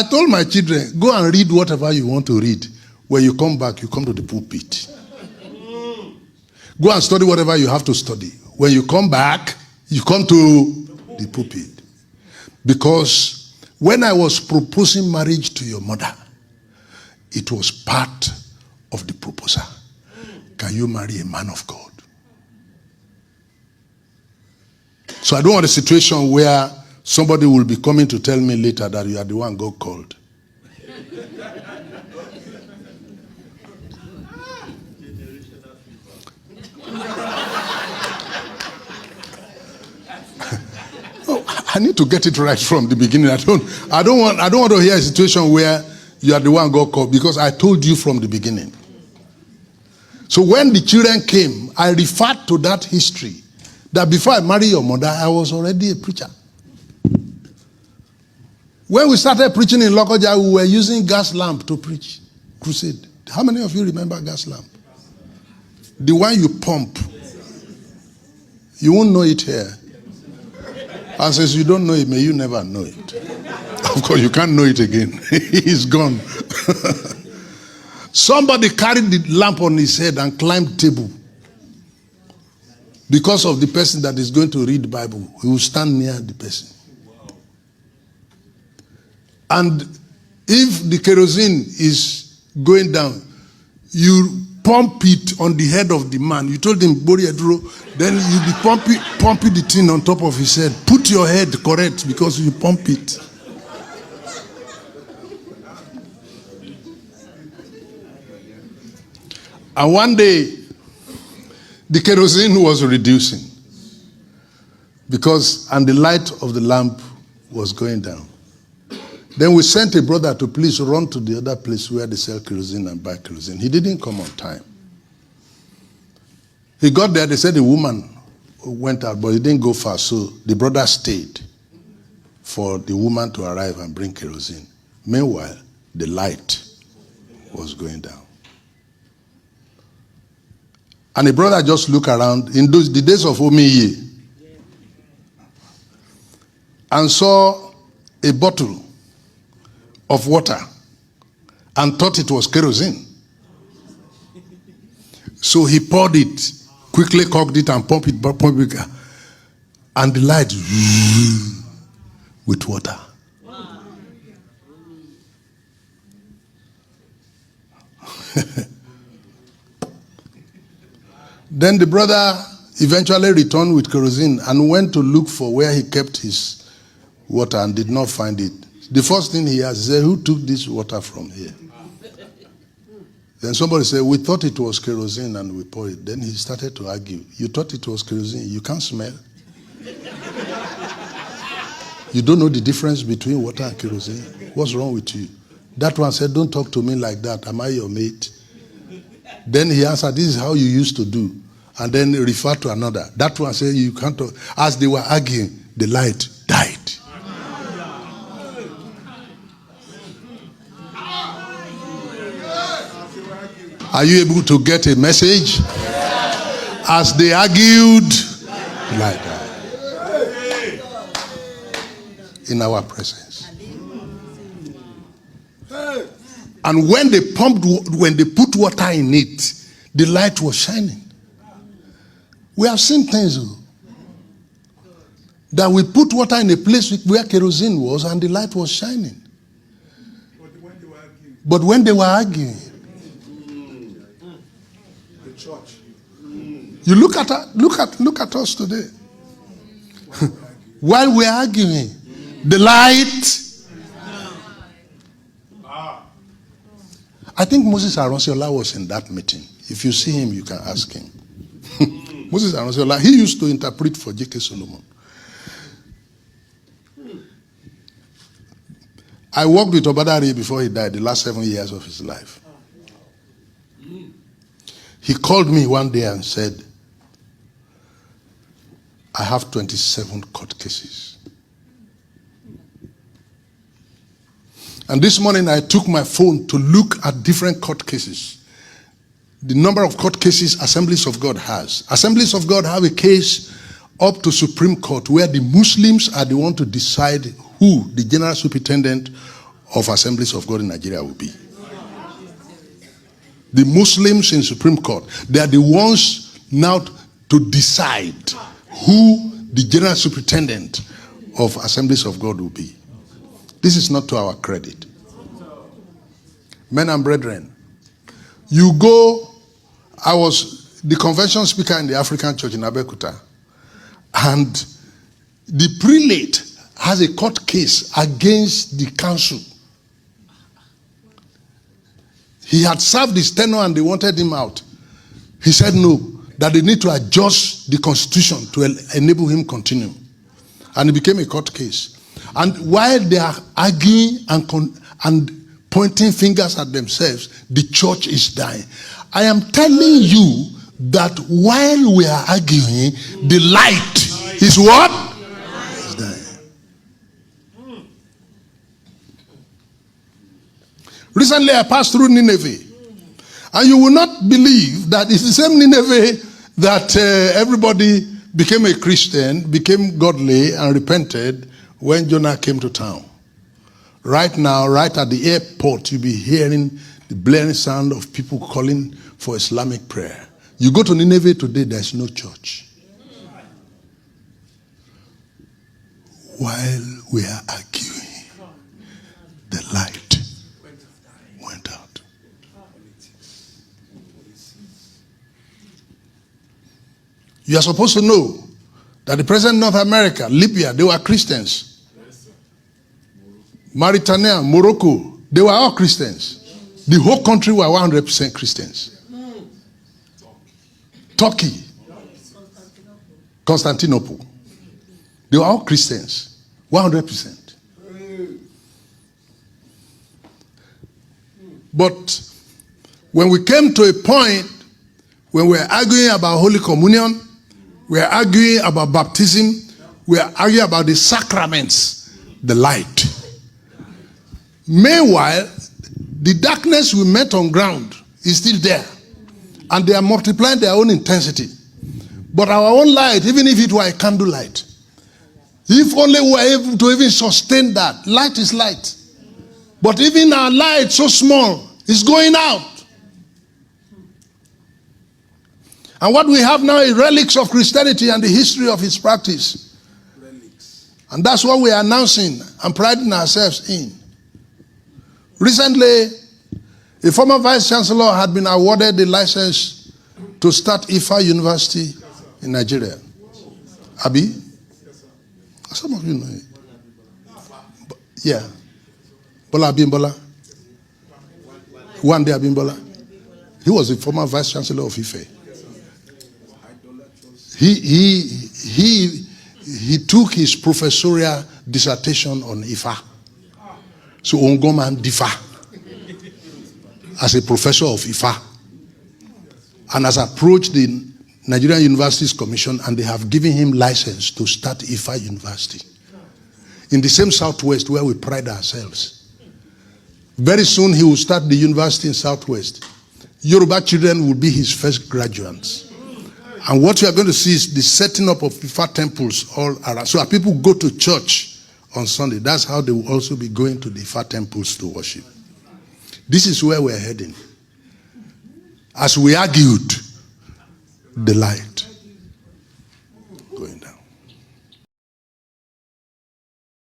told my children, go and read whatever you want to read. When you come back, you come to the pulpit. Go and study whatever you have to study. When you come back, you come to the pulpit. Because when I was proposing marriage to your mother, it was part of the proposal. Can you marry a man of God? So I don't want a situation where somebody will be coming to tell me later that you are the one God called. I need to get it right from the beginning. I don't want to hear a situation where you are the one God called, because I told you from the beginning. So when the children came, I referred to that history, that before I married your mother, I was already a preacher. When we started preaching in Lokoja, we were using gas lamp to preach crusade. How many of you remember gas lamp? The one you pump. You won't know it here. And since you don't know it, may you never know it. Of course, you can't know it again. It's gone. Somebody carried the lamp on his head and climbed table. Because of the person that is going to read the Bible, he will stand near the person. And if the kerosene is going down, you pump it on the head of the man. You told him, then you be pumping the thing on top of his head. Put your head correct because you pump it. And one day, the kerosene was reducing and the light of the lamp was going down. Then we sent a brother to please run to the other place where they sell kerosene and buy kerosene. He didn't come on time. He got there, they said the woman went out, but he didn't go far, so the brother stayed for the woman to arrive and bring kerosene. Meanwhile, the light was going down. And the brother just looked around in the days of Omolehin and saw a bottle of water and thought it was kerosene. So he poured it, quickly cocked it and pumped it, and the light with water. Then the brother eventually returned with kerosene and went to look for where he kept his water and did not find it. The first thing he asked, he said, who took this water from here? Then somebody said, we thought it was kerosene and we poured it. Then he started to argue. You thought it was kerosene. You can't smell. You don't know the difference between water and kerosene. What's wrong with you? That one said, don't talk to me like that. Am I your mate? Then he answered, this is how you used to do. And then he referred to another. That one said, you can't talk. As they were arguing, the light died. Are you able to get a message? As they argued, the light died. In our presence. And when they put water in it, the light was shining. We have seen things that we put water in a place where kerosene was and the light was shining. But when they were arguing, the church. You look at us today. While we're arguing, the light. I think Moses Aronsiola was in that meeting. If you see him, you can ask him. Moses Aronsiola, he used to interpret for J.K. Solomon. I worked with Obadari before he died, the last 7 years of his life. He called me one day and said, I have 27 court cases. And this morning I took my phone to look at different court cases. The number of court cases Assemblies of God has. Assemblies of God have a case up to Supreme Court where the Muslims are the one to decide who the general superintendent of Assemblies of God in Nigeria will be. The Muslims in Supreme Court, they are the ones now to decide who the General Superintendent of Assemblies of God will be. This is not to our credit. Men and brethren, you go, I was the convention speaker in the African Church in Abeokuta, and the prelate has a court case against the council. He had served his tenure and they wanted him out. He said no, that they need to adjust the constitution to enable him continue. And it became a court case. And while they are arguing and pointing fingers at themselves, the church is dying. I am telling you that while we are arguing, the light is what? Is dying. Recently, I passed through Nineveh. And you will not believe that it's the same Nineveh that everybody became a Christian, became godly, and repented when Jonah came to town. Right now, right at the airport, you'll be hearing the blaring sound of people calling for Islamic prayer. You go to Nineveh today, there's no church. While we are arguing, the light went out. You are supposed to know that the president of North America, Libya, they were Christians. Mauritania, Morocco, they were all Christians. The whole country were 100% Christians. Turkey, Constantinople, they were all Christians, 100%. But when we came to a point when we were arguing about Holy Communion, we are arguing about baptism, we are arguing about the sacraments, the light. Meanwhile, the darkness we met on ground is still there. And they are multiplying their own intensity. But our own light, even if it were a candlelight, if only we were able to even sustain that, light is light. But even our light, so small, is going out. And what we have now is relics of Christianity and the history of its practice. Relics. And that's what we are announcing and priding ourselves in. Recently, a former vice chancellor had been awarded the license to start Ifa University in Nigeria. Abi? Some of you know it. Yeah. Bola Abimbola. One day Abimbola. He was the former vice chancellor of Ife. He took his professorial dissertation on Ifa. So Ongoman Difa as a professor of Ifa, and has approached the Nigerian Universities Commission, and they have given him license to start Ifa University in the same Southwest where we pride ourselves. Very soon he will start the university in Southwest. Yoruba children will be his first graduates. And what you are going to see is the setting up of Ifa temples all around. So as people go to church on Sunday, that's how they will also be going to the Ifa temples to worship. This is where we're heading. As we argued, the light